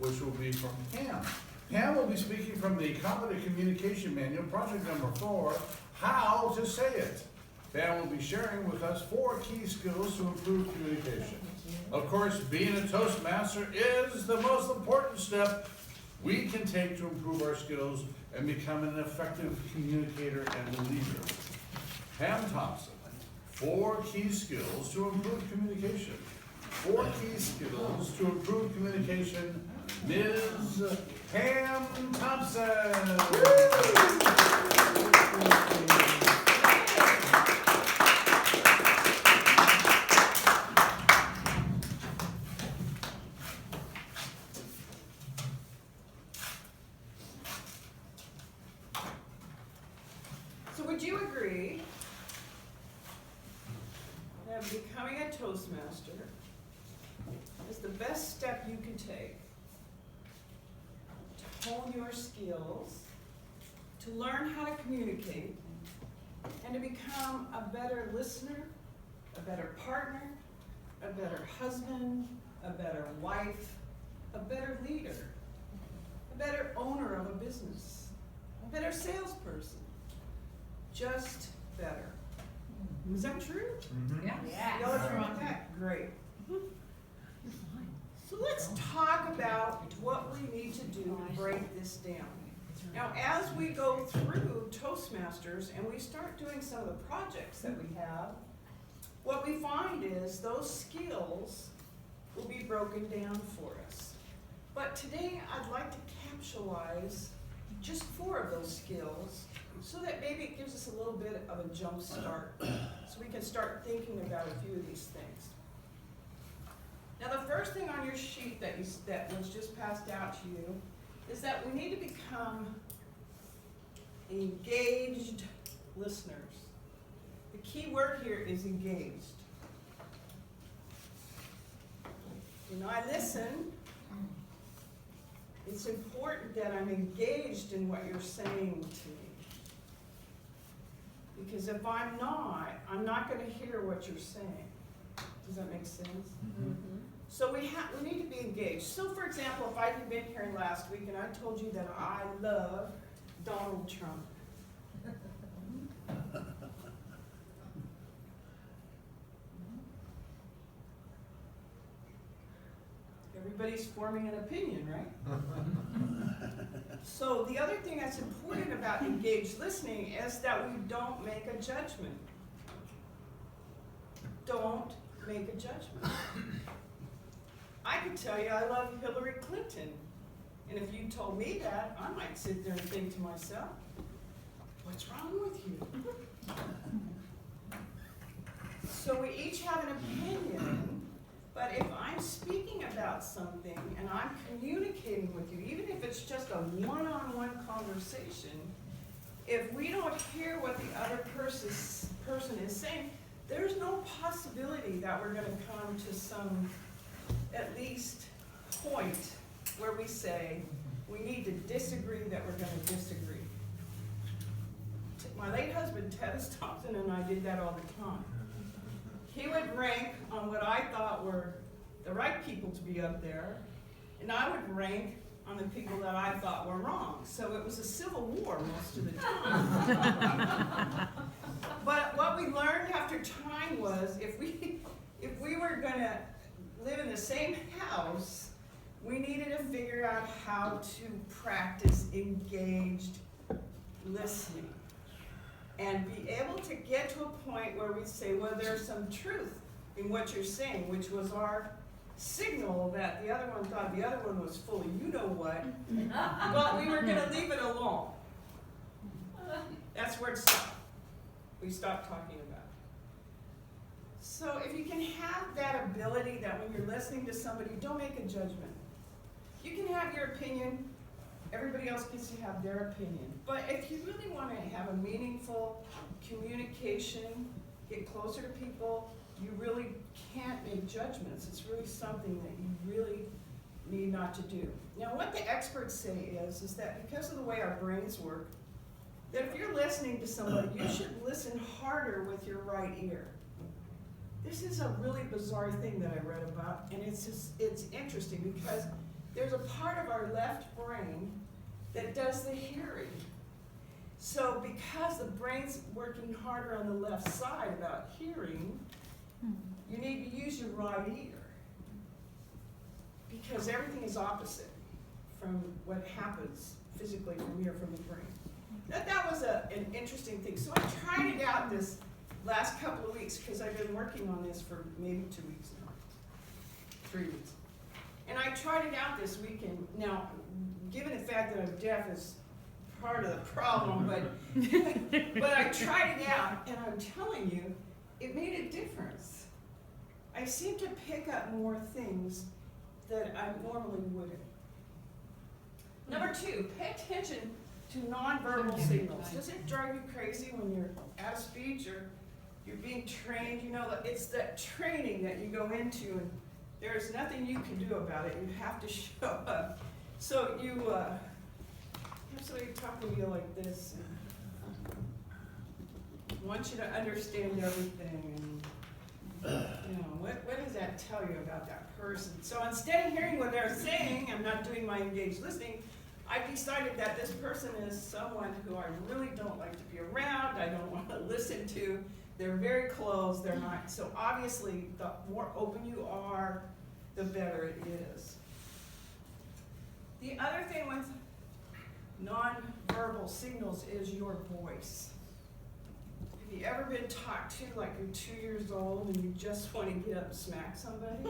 which will be from Pam. Pam will be speaking from the Competent Communication Manual, project number 4, How to Say It. Pam will be sharing with us 4 key skills to improve communication. Of course, being a Toastmaster is the most important step we can take to improve our skills and become an effective communicator and leader. Pam Thompson, 4 key skills to improve communication. 4 key skills to improve communication. Ms. Pam Thompson. So would you agree that becoming a Toastmaster is the best step you can take to hone your skills, to learn how to communicate, and to become a better listener, a better partner, a better husband, a better wife, a better leader, a better owner of a business, a better salesperson? Just better. Is that true? Yeah. Y'all agree with that? Great. So let's talk about what we need to do to break this down. Now, as we go through Toastmasters and we start doing some of the projects that we have, what we find is those skills will be broken down for us. But today I'd like to capsulize just 4 of those skills so that maybe it gives us a little bit of a jump start so we can start thinking about a few of these things. Now, the first thing on your sheet that was just passed out to you is that we need to become engaged listeners. The key word here is engaged. When I listen, it's important that I'm engaged in what you're saying to me. Because if I'm not going to hear what you're saying. Does that make sense? Mm-hmm. So we need to be engaged. So for example, if I had been here last week and I told you that I love Donald Trump. Everybody's forming an opinion, right? So the other thing that's important about engaged listening is that we don't make a judgment. Don't make a judgment. I could tell you I love Hillary Clinton. And if you told me that, I might sit there and think to myself, what's wrong with you? So we each have an opinion, but if I'm speaking about something and I'm communicating with you, even if it's just a one-on-one conversation, if we don't hear what the other person is saying, there's no possibility that we're going to come to some, at least, point where we say, we need to disagree that we're going to disagree. My late husband, Ted Thompson, and I did that all the time. He would rank on what I thought were the right people to be up there, and I would rank on the people that I thought were wrong. So it was a civil war most of the time. But what we learned after time was if we were going to live in the same house, we needed to figure out how to practice engaged listening and be able to get to a point where we say, well, there's some truth in what you're saying, which was our signal that the other one thought the other one was full of you know what, but we were going to leave it alone. That's where it stopped. We stopped talking about it. So if you can have that ability that when you're listening to somebody, don't make a judgment. You can have your opinion. Everybody else gets to have their opinion. But if you really want to have a meaningful communication, get closer to people, you really can't make judgments. It's really something that you really need not to do. Now, what the experts say is that because of the way our brains work, that if you're listening to somebody, you should listen harder with your right ear. This is a really bizarre thing that I read about, and it's interesting because there's a part of our left brain that does the hearing. So because the brain's working harder on the left side about hearing, you need to use your right ear. Because everything is opposite from what happens physically from here, from the brain. That was an interesting thing. So I tried it out this last couple of weeks, because I've been working on this for maybe 2 weeks now, 3 weeks. And I tried it out this weekend. Now, given the fact that I'm deaf is part of the problem, but I tried it out, and I'm telling you, it made a difference. I seem to pick up more things that I normally wouldn't. Number 2, pay attention to nonverbal signals. Does it drive you crazy when you're out of speech or you're being trained? You know, it's that training that you go into, and there's nothing you can do about it. You have to show up. So you have somebody talking to you like this, and wants you to understand everything. And, you know, what does that tell you about that person? So instead of hearing what they're saying, I'm not doing my engaged listening. I've decided that this person is someone who I really don't like to be around. I don't want to listen to. They're very closed. They're not. So obviously, the more open you are, the better it is. The other thing with nonverbal signals is your voice. Have you ever been talked to like you're 2 years old and you just want to get up and smack somebody?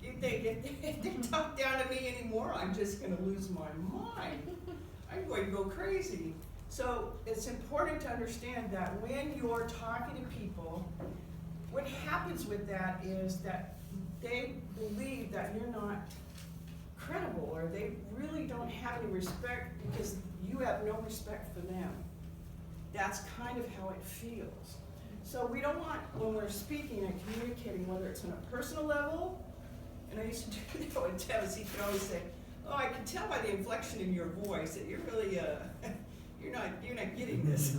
You think if they talk down to me anymore, I'm just going to lose my mind. I'm going to go crazy. So it's important to understand that when you're talking to people, what happens with that is that they believe that you're not credible, or they really don't have any respect because you have no respect for them. That's kind of how it feels. So we don't want, when we're speaking and communicating, whether it's on a personal level, and I used to do that with Dennis, he could always say, oh, I can tell by the inflection in your voice that you're really, you're not getting this.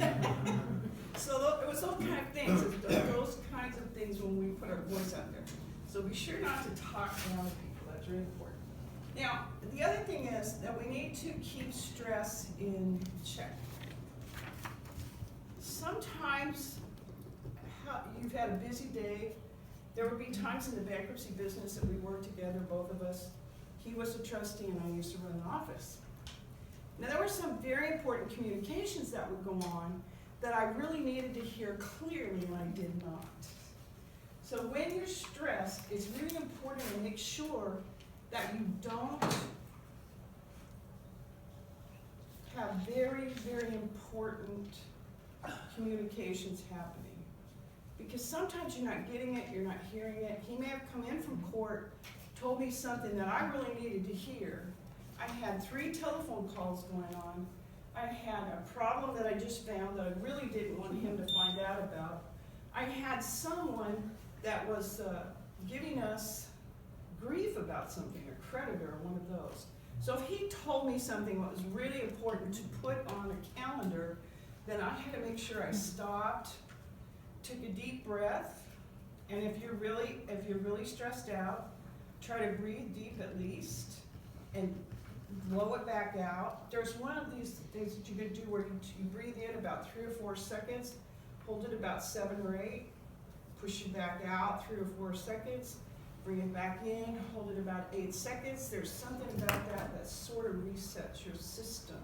So it was those kind of things, those kinds of things when we put our voice out there. So be sure not to talk down to people, that's really important. Now, the other thing is that we need to keep stress in check. Sometimes you've had a busy day. There would be times in the bankruptcy business that we worked together, both of us. He was a trustee and I used to run the office. Now there were some very important communications that would go on that I really needed to hear clearly and I did not. So when you're stressed, it's really important to make sure that you don't have very, very important communications happening. Because sometimes you're not getting it, you're not hearing it. He may have come in from court, told me something that I really needed to hear. I had 3 telephone calls going on. I had a problem that I just found that I really didn't want him to find out about. I had someone that was giving us grief about something, a creditor, one of those. So if he told me something that was really important to put on a calendar, then I had to make sure I stopped, took a deep breath, and if you're really stressed out, try to breathe deep at least, and blow it back out. There's one of these things that you could do where you breathe in about 3 or 4 seconds, hold it about 7 or 8, push it back out 3 or 4 seconds, bring it back in, hold it about 8 seconds. There's something about that sort of resets your system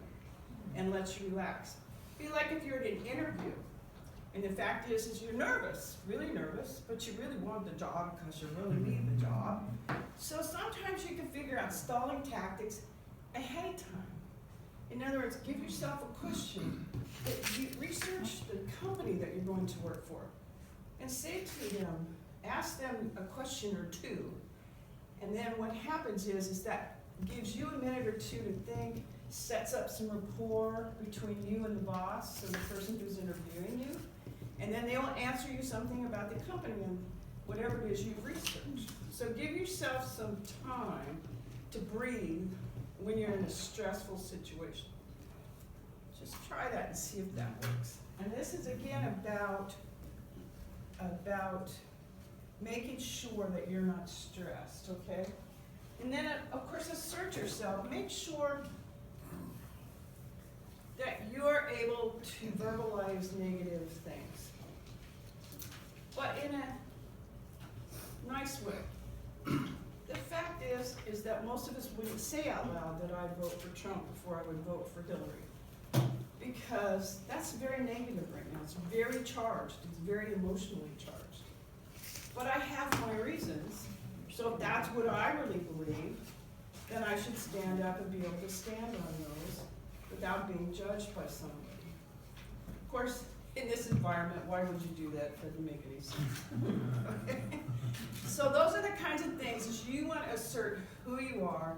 and lets you relax. Be like if you're at an interview, and the fact is you're nervous, really nervous, but you really want the job because you really need the job. So sometimes you can figure out stalling tactics ahead of time. In other words, give yourself a question. Research the company that you're going to work for, and say to them, ask them a question or 2, and then what happens is that gives you a minute or 2 to think, sets up some rapport between you and the boss, so the person who's interviewing you, and then they'll answer you something about the company and whatever it is you've researched. So give yourself some time to breathe when you're in a stressful situation. Just try that and see if that works. And this is again about making sure that you're not stressed, okay? And then, of course, assert yourself. Make sure that you're able to verbalize negative things, but in a nice way. The fact is that most of us wouldn't say out loud that I'd vote for Trump before I would vote for Hillary, because that's very negative right now. It's very charged. It's very emotionally charged. But I have my reasons. So if that's what I really believe, then I should stand up and be able to stand on those without being judged by somebody. Of course, in this environment, why would you do that? It doesn't make any sense. Okay? So those are the kinds of things is you want to assert who you are,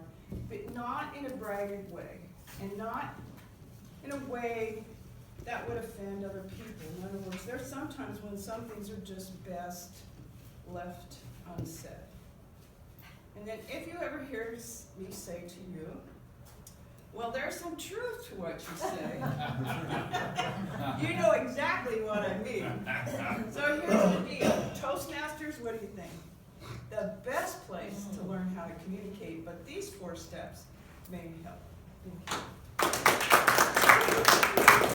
but not in a braggart way, and not in a way that would offend other people. In other words, there's sometimes when some things are just best left unsaid. And then if you ever hear me say to you, well, there's some truth to what you say, you know exactly what I mean. So here's the deal. Toastmasters, what do you think? The best place to learn how to communicate, but these 4 steps may help. Thank you.